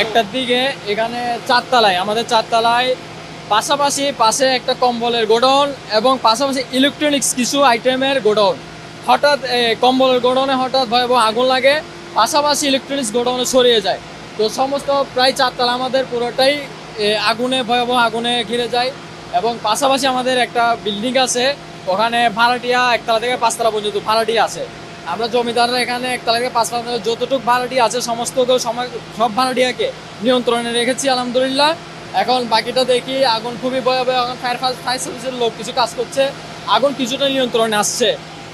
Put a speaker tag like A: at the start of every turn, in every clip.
A: একটার দিকে এখানে চারতলায় আমাদের চারতলায় পাশে একটা কম্বলের গোডাউন এবং পাশাপাশি ইলেকট্রনিক্স কিছু আইটেমের গোডাউন। হঠাৎ কম্বলের গোডাউনে হঠাৎ ভয়াবহ আগুন লাগে, পাশাপাশি ইলেকট্রনিক্স গোডাউনে ছড়িয়ে যায়। তো সমস্ত প্রায় চারতলা আমাদের পুরোটাই ভয়াবহ আগুনে ঘিরে যায়। এবং পাশাপাশি আমাদের একটা বিল্ডিং আছে, ওখানে ভাড়াটিয়া একতলা থেকে পাঁচতলা পর্যন্ত ভাড়াটিয়া আছে। আমরা জমিদাররা এখানে একতলা থেকে পাঁচতলা যতটুকু ভাড়াটিয়া আছে সমস্ত সব ভাড়াটিয়াকে নিয়ন্ত্রণে রেখেছি আলহামদুলিল্লাহ। এখন বাকিটা দেখি, আগুন খুবই ভয়াবহ। এখন ফায়ার সার্ভিসের লোক কিছু কাজ করছে, আগুন কিছুটা নিয়ন্ত্রণে আসছে।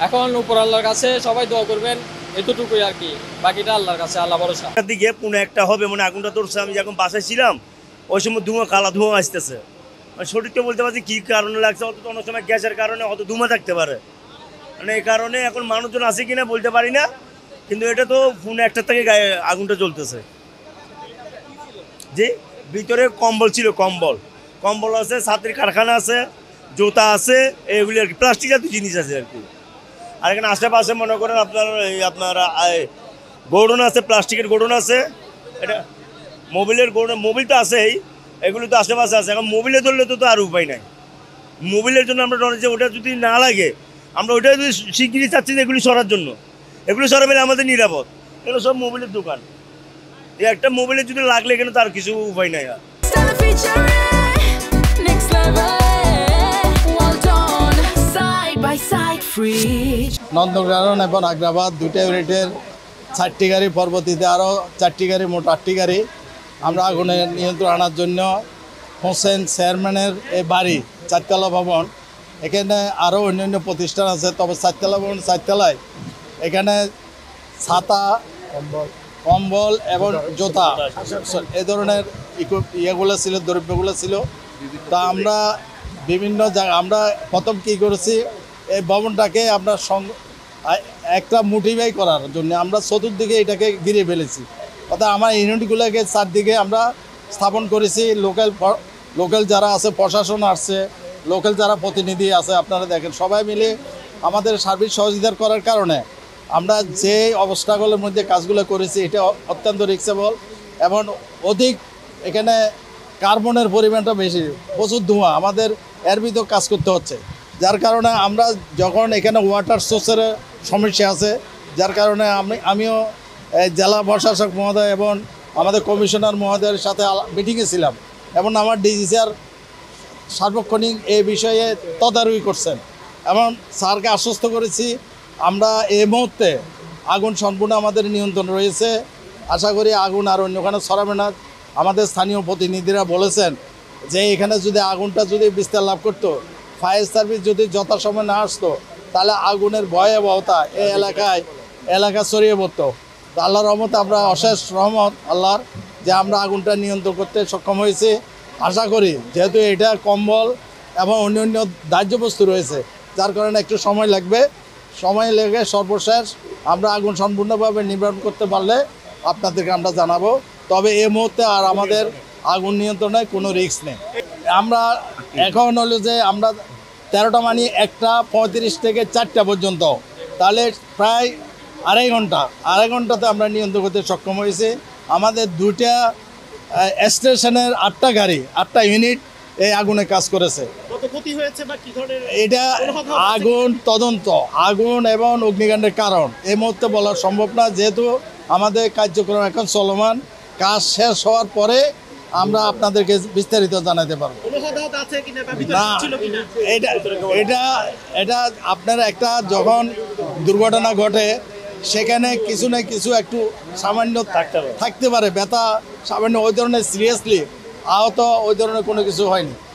A: এখন উপর আল্লাহর কাছে সবাই দোয়া করবেন, এতটুকুই আর কি, বাকিটা আল্লাহর কাছে, আল্লাহ ভরসা।
B: দিকে পুনে একটা হবে মানে আগুনটা ধরছে, আমি যখন বাসায় ছিলাম ওই সময় কালা ধোঁয়া আসতেছে। মানে সঠিক তো বলতে পারছি কী কারণে লাগছে, অত অনেক সময় গ্যাসের কারণে অত ধোঁয়া থাকতে পারে। মানে এই কারণে এখন মানুষজন আছে কিনা বলতে পারি না, কিন্তু এটা তো পুনে একটা থেকে আগুনটা জ্বলতেছে। যে ভিতরে কম্বল ছিল, কম্বল আছে, ছাত্রীর কারখানা আছে, জুতা আছে, এগুলি আর কি, প্লাস্টিক জাতীয় জিনিস আছে আর কি। আর এখানে আশেপাশে মনে করেন আপনার গোডাউন আছে, প্লাস্টিকের গোডাউন আছে, এটা মোবিলের গোডাউন, মোবিল তো আছেই, এগুলো তো আশেপাশে আছে। এখন মোবিলে ধরলে তো আর উপায় নাই। মোবিলের জন্য আমরা ডরে যে ওটা যদি না লাগে, আমরা ওইটা যদি শিগগিরই চাচ্ছি যে এগুলি সরার জন্য, এগুলো সরাবেলে আমাদের নিরাপদ। এগুলো সব মোবিলের দোকান, এই একটা মোবিলে যদি লাগলে এখানে তার কিছু উপায় নাই। আর
C: নন্দনকানন এবং আগ্রাবাদ দুইটা ইউনিটের 4টি গাড়ি, পরবর্তীতে আরও 4টি গাড়ি, মোট 8টি গাড়ি আমরা আগুনের নিয়ন্ত্রণ আনার জন্য হোসেন চেয়ারম্যানের এই বাড়ি 4তলা ভবন, এখানে আরও অন্যান্য প্রতিষ্ঠান আছে, তবে 4তলা ভবন 4তলায় এখানে ছাতা, কম্বল এবং জুতা এ ধরনের ইয়েগুলো ছিল, দ্রব্যগুলো ছিল। তা আমরা বিভিন্ন জায়গা আমরা প্রথম কী করেছি, এই ভবনটাকে আমরা একটা মোটিভাই করার জন্য আমরা চতুর্দিকে এটাকে ঘিরে ফেলেছি। অর্থাৎ আমার ইউনিটগুলোকে চারদিকে আমরা স্থাপন করেছি। লোকাল যারা আছে, প্রশাসন আসছে, লোকাল যারা প্রতিনিধি আছে, আপনারা দেখেন সবাই মিলে আমাদের সার্বিক সহযোগিতা করার কারণে আমরা যে অবস্থাগুলোর মধ্যে কাজগুলো করেছি এটা অত্যন্ত রিস্কেবল এবং অধিক এখানে কার্বনের পরিমাণটা বেশি, প্রচুর ধোঁয়া, আমাদের এর ভিতর কাজ করতে হচ্ছে। যার কারণে আমরা যখন এখানে ওয়াটার সোর্সের সমস্যা আছে, যার কারণে আমিও জেলা প্রশাসক মহোদয় এবং আমাদের কমিশনার মহোদয়ের সাথে মিটিংয়ে ছিলাম এবং আমার ডিসি স্যার সার্বক্ষণিক এই বিষয়ে তদারকি করছেন এবং স্যারকে আশ্বস্ত করেছি আমরা এই মুহূর্তে আগুন সম্পূর্ণ আমাদের নিয়ন্ত্রণ রয়েছে। আশা করি আগুন আর অন্যখানে ছড়াবে না। আমাদের স্থানীয় প্রতিনিধিরা বলেছেন যে এখানে যদি আগুনটা যদি বিস্তার লাভ করতো, ফায়ার সার্ভিস যদি যথাসময় না আসতো, তাহলে আগুনের ভয়াবহতা এই এলাকা ছড়িয়ে পড়তো। তো আল্লাহর রহমতে আমরা অশেষ রহমত আল্লাহর যে আমরা আগুনটা নিয়ন্ত্রণ করতে সক্ষম হয়েছি। আশা করি যেহেতু এটা কম্বল এবং অন্যান্য দাহ্য বস্তু রয়েছে, যার কারণে একটু সময় লেগে সর্বশেষ আমরা আগুন সম্পূর্ণভাবে নিবারণ করতে পারলে আপনাদেরকে আমরা জানাবো। তবে এই মুহূর্তে আর আমাদের আগুন নিয়ন্ত্রণে কোনো রিস্ক নেই। আমরা এখন হলো যে আমরা 13টা মানে 1:35 থেকে 4টা পর্যন্ত, তাহলে প্রায় আড়াই ঘন্টাতে আমরা নিয়ন্ত্রণ করতে সক্ষম হয়েছি। আমাদের দুটা স্টেশনের 8টা গাড়ি, 8টা ইউনিট এই আগুনে কাজ করেছে। এটা আগুন তদন্ত, আগুন এবং অগ্নিকাণ্ডের কারণ এই মুহূর্তে বলা সম্ভব না, যেহেতু আমাদের কার্যক্রম এখন চলমান। কাজ শেষ হওয়ার পরে আমরা আপনাদেরকে বিস্তারিত জানাতে পারবো। এটা আপনারা একটা যখন দুর্ঘটনা ঘটে সেখানে কিছু না কিছু একটু সামান্য থাকতে পারে, ব্যথা সামান্য, ওই ধরনের সিরিয়াসলি আহত ওই ধরনের কোনো কিছু হয়নি।